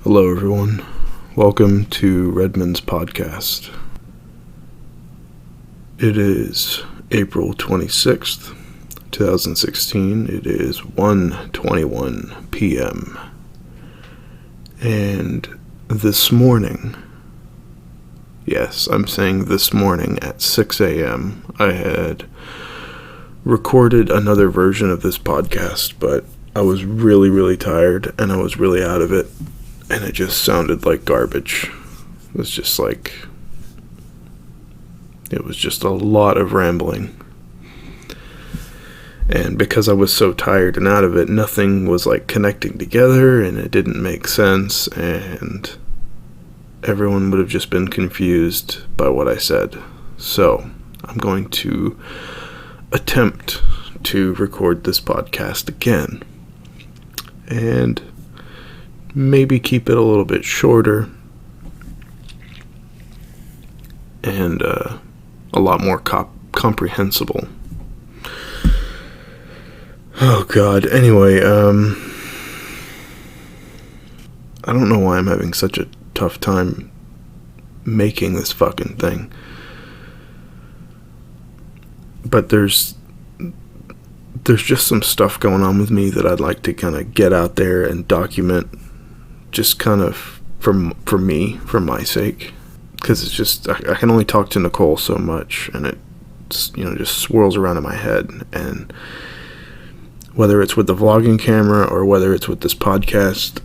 Hello everyone, welcome to Redmond's podcast. It is April 26th, 2016. It is 1:21 p.m. And this morning, yes, I'm saying this morning at 6 a.m., I had recorded another version of this podcast, but I was really tired and I was really out of it. And it just sounded like garbage. It was just a lot of rambling. And because I was so tired and out of it, nothing was connecting together and it didn't make sense. And everyone would have just been confused by what I said. So I'm going to attempt to record this podcast again. And maybe keep it a little bit shorter and a lot more comprehensible. Oh God. Anyway, I don't know why I'm having such a tough time making this fucking thing. But there's just some stuff going on with me that I'd like to kind of get out there and document, just kind of for me, for my sake, because it's just I can only talk to Nicole so much, and it just swirls around in my head. And whether it's with the vlogging camera or whether it's with this podcast,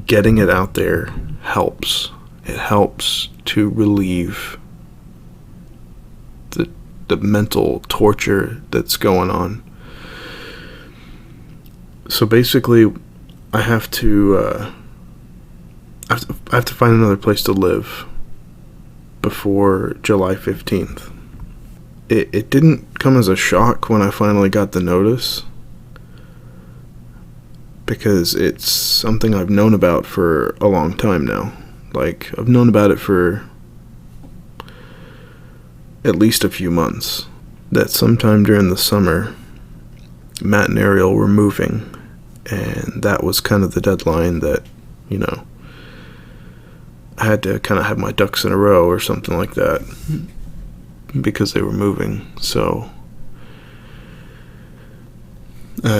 getting it out there helps. It helps to relieve the mental torture that's going on. So basically, I have to find another place to live before July 15th. It didn't come as a shock when I finally got the notice, because it's something I've known about for a long time now. I've known about it for at least a few months, that sometime during the summer, Matt and Ariel were moving, and that was kind of the deadline that, I had to kind of have my ducks in a row or something like that, because they were moving. So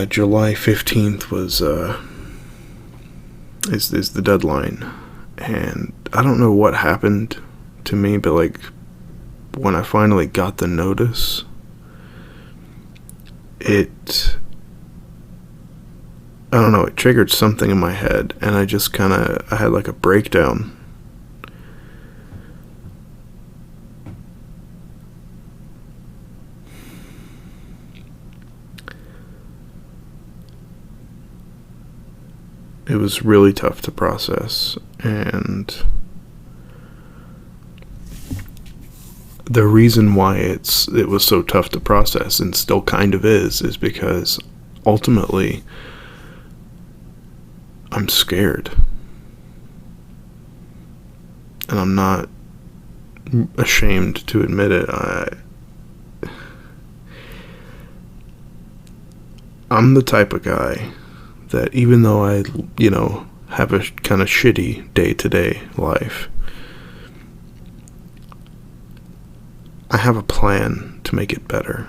July 15th was is the deadline. And I don't know what happened to me, but when I finally got the notice, it triggered something in my head, and I just I had a breakdown. It was really tough to process, and the reason why it was so tough to process, and still kind of is because ultimately I'm scared. And I'm not ashamed to admit it. I'm the type of guy that, even though I, have a kind of shitty day-to-day life, I have a plan to make it better.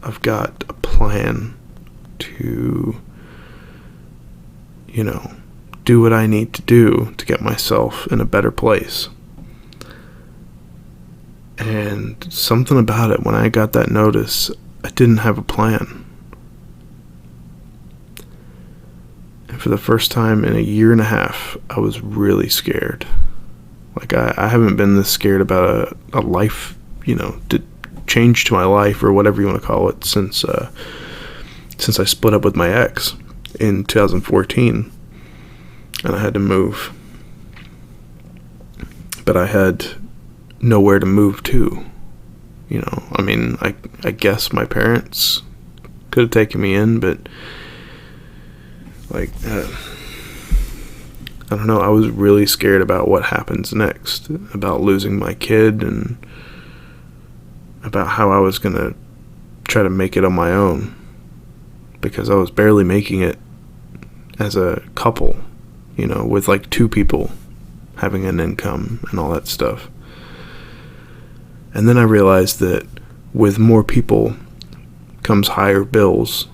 I've got a plan to, do what I need to do to get myself in a better place. And something about it, when I got that notice, I didn't have a plan. And for the first time in a year and a half, I was really scared. I haven't been this scared about a life, to change to my life, or whatever you want to call it, since I split up with my ex in 2014, and I had to move. But I had nowhere to move to. I guess my parents could have taken me in, but I don't know, I was really scared about what happens next, about losing my kid, and about how I was gonna try to make it on my own, because I was barely making it as a couple. with like two people having an income and all that stuff. And then I realized that with more people comes higher bills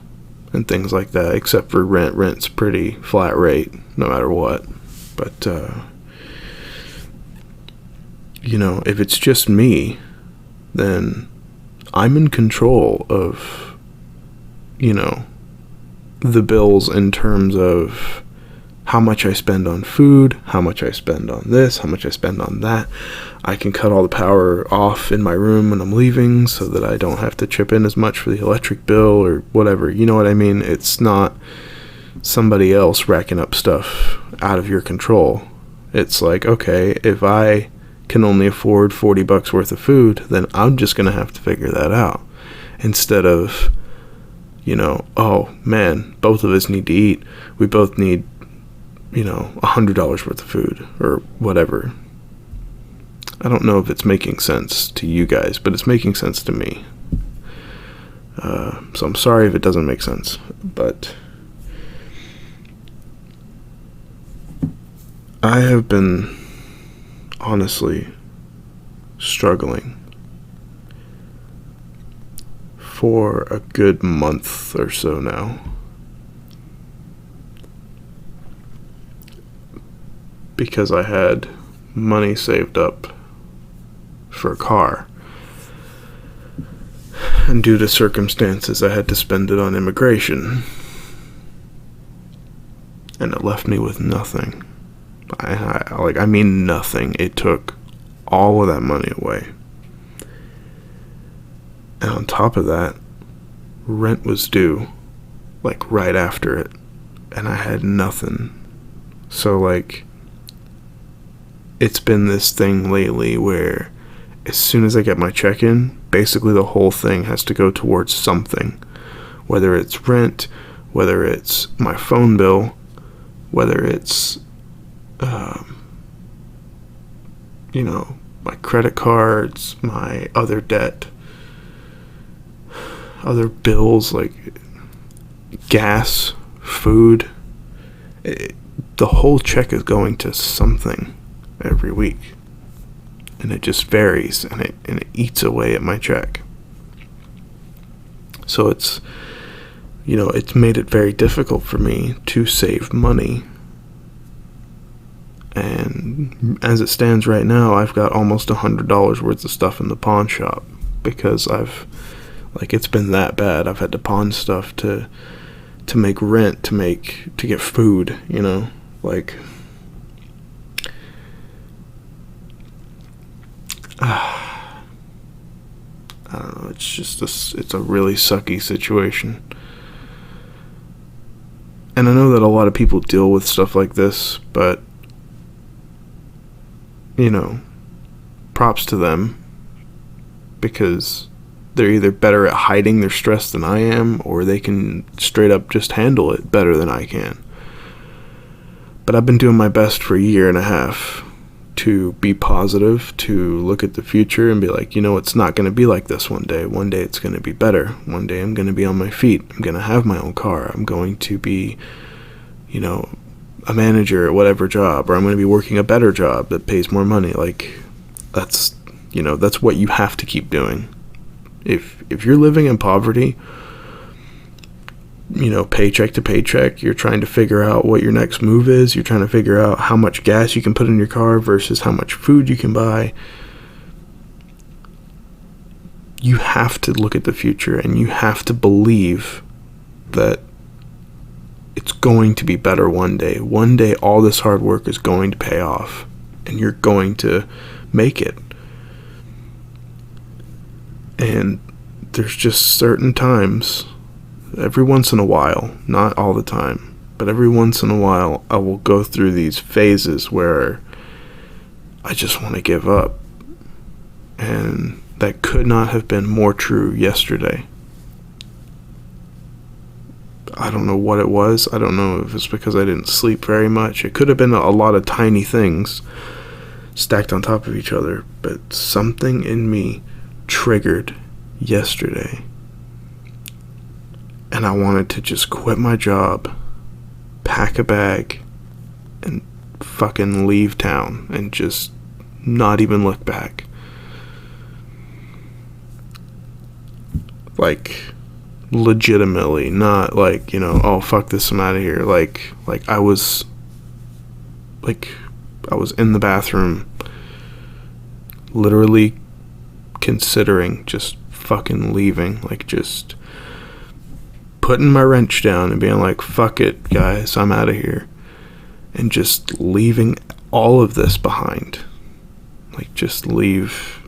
and things like that, except for rent. Rent's pretty flat rate no matter what. But, if it's just me, then I'm in control of, the bills in terms of how much I spend on food, how much I spend on this, how much I spend on that. I can cut all the power off in my room when I'm leaving so that I don't have to chip in as much for the electric bill or whatever. You know what I mean? It's not somebody else racking up stuff out of your control. It's like, okay, if I can only afford $40 worth of food, then I'm just going to have to figure that out. Instead of, oh man, both of us need to eat. We both need, $100 worth of food or whatever. I don't know if it's making sense to you guys, but it's making sense to me. So I'm sorry if it doesn't make sense, but I have been honestly struggling for a good month or so now. Because I had money saved up for a car. And due to circumstances, I had to spend it on immigration. And it left me with nothing. I mean nothing. It took all of that money away. And on top of that, rent was due, like right after it. And I had nothing. So like, it's been this thing lately where as soon as I get my check in, basically the whole thing has to go towards something. Whether it's rent, whether it's my phone bill, whether it's my credit cards, my other debt, other bills like gas, food. The whole check is going to something every week, and it just varies, and it eats away at my check. So it's made it very difficult for me to save money. And as it stands right now, I've got almost $100 worth of stuff in the pawn shop because it's been that bad. I've had to pawn stuff to make rent, to get food, I don't know, it's a really sucky situation. And I know that a lot of people deal with stuff like this, but props to them, because they're either better at hiding their stress than I am, or they can straight up just handle it better than I can. But I've been doing my best for a year and a half to be positive, to look at the future and be like, it's not going to be like this one day. One day it's going to be better. One day I'm going to be on my feet. I'm going to have my own car. I'm going to be, a manager at whatever job, or I'm going to be working a better job that pays more money. That's what you have to keep doing. If you're living in poverty, paycheck to paycheck, you're trying to figure out what your next move is. You're trying to figure out how much gas you can put in your car versus how much food you can buy. You have to look at the future, and you have to believe that it's going to be better one day. One day, all this hard work is going to pay off, and you're going to make it. And there's just certain times, every once in a while, not all the time, but every once in a while, I will go through these phases where I just want to give up. And that could not have been more true yesterday. I don't know what it was. I don't know if it's because I didn't sleep very much. It could have been a lot of tiny things stacked on top of each other, but something in me triggered yesterday, and I wanted to just quit my job, pack a bag, and fucking leave town and just not even look back. Like, legitimately, not like, you know, oh fuck this, I'm out of here. Like I was in the bathroom literally considering just fucking leaving, like just putting my wrench down and being like, fuck it guys, I'm out of here, and just leaving all of this behind. Like, just leave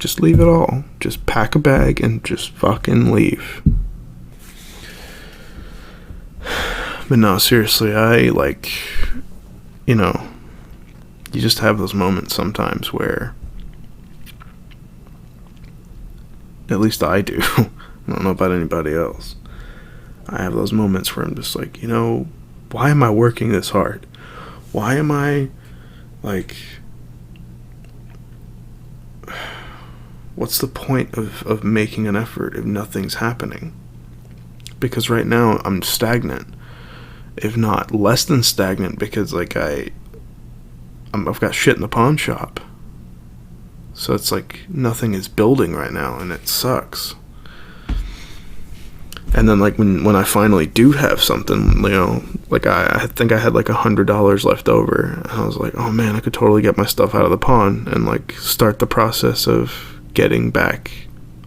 it all, just pack a bag and just fucking leave. But no, seriously, I, like, you know, you just have those moments sometimes where, at least I do, I don't know about anybody else, I have those moments where I'm just like, you know, why am I working this hard? Why am I, like, what's the point of making an effort if nothing's happening? Because right now I'm stagnant, if not less than stagnant, because like I've got shit in the pawn shop. So it's like nothing is building right now, and it sucks. And then like when I finally do have something, you know, like I think I had like $100 left over, and I was like, oh man, I could totally get my stuff out of the pawn and like start the process of getting back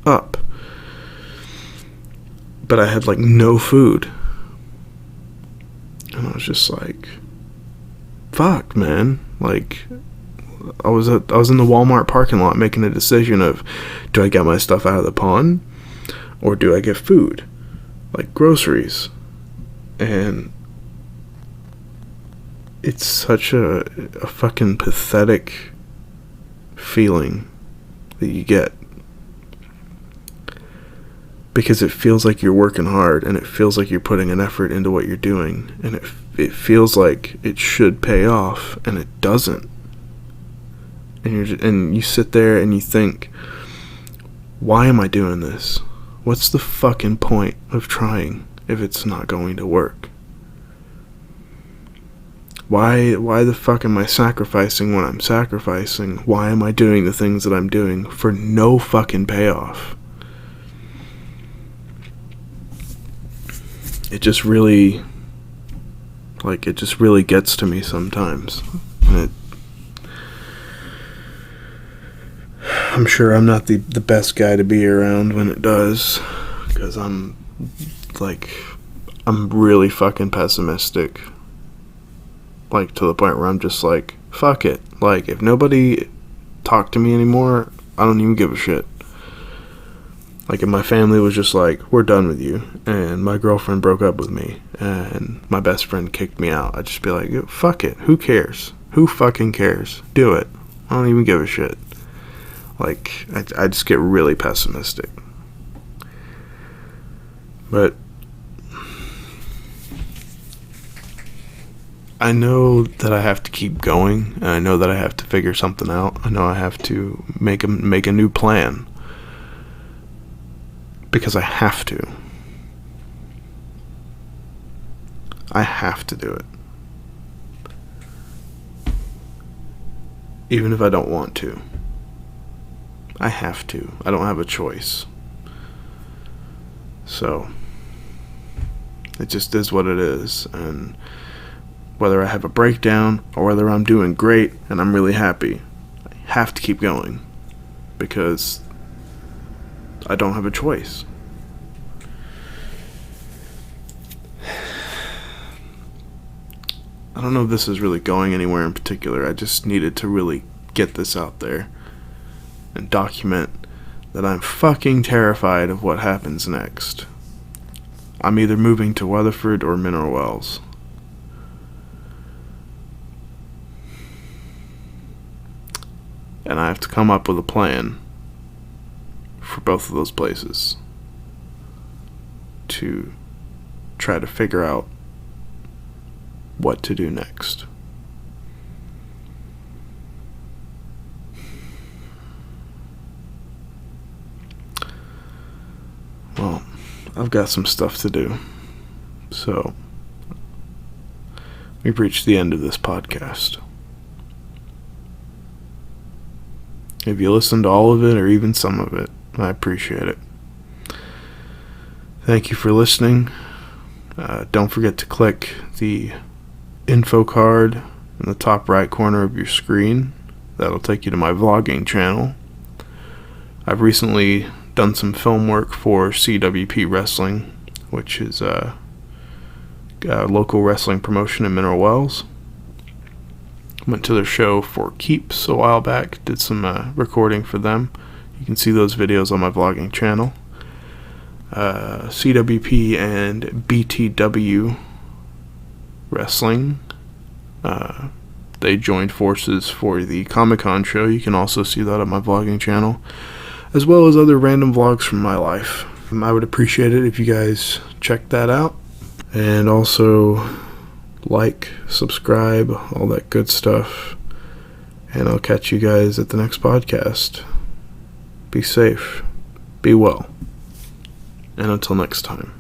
up. But I had like no food, and I was just like, fuck, man. Like, I was in the Walmart parking lot making a decision of, do I get my stuff out of the pawn or do I get food, like groceries? And it's such a fucking pathetic feeling that you get, because it feels like you're working hard and it feels like you're putting an effort into what you're doing, and it feels like it should pay off, and it doesn't. And you sit there and you think, why am I doing this? What's the fucking point of trying if it's not going to work? Why the fuck am I sacrificing what I'm sacrificing? Why am I doing the things that I'm doing for no fucking payoff? It just really gets to me sometimes. And I'm sure I'm not the best guy to be around when it does, because I'm really fucking pessimistic. Like, to the point where I'm just like, fuck it. Like, if nobody talked to me anymore, I don't even give a shit. Like, if my family was just like, we're done with you, and my girlfriend broke up with me, and my best friend kicked me out, I'd just be like, fuck it. Who cares? Who fucking cares? Do it. I don't even give a shit. Like, I just get really pessimistic. But I know that I have to keep going, and I know that I have to figure something out. I know I have to make a new plan, because I have to. I have to do it. Even if I don't want to. I have to. I don't have a choice. So, it just is what it is. And whether I have a breakdown or whether I'm doing great and I'm really happy, I have to keep going, because I don't have a choice. I don't know if this is really going anywhere in particular. I just needed to really get this out there and document that I'm fucking terrified of what happens next. I'm either moving to Weatherford or Mineral Wells. And I have to come up with a plan for both of those places to try to figure out what to do next. Well, I've got some stuff to do. So, we've reached the end of this podcast. If you listen to all of it or even some of it, I appreciate it. Thank you for listening. Don't forget to click the info card in the top right corner of your screen. That'll take you to my vlogging channel. I've recently done some film work for CWP Wrestling, which is a local wrestling promotion in Mineral Wells. Went to their show for Keeps a while back, did some recording for them. You can see those videos on my vlogging channel. CWP and BTW Wrestling, they joined forces for the Comic-Con show. You can also see that on my vlogging channel, as well as other random vlogs from my life. I would appreciate it if you guys check that out, and also like, subscribe, all that good stuff. And I'll catch you guys at the next podcast. Be safe, be well, and until next time.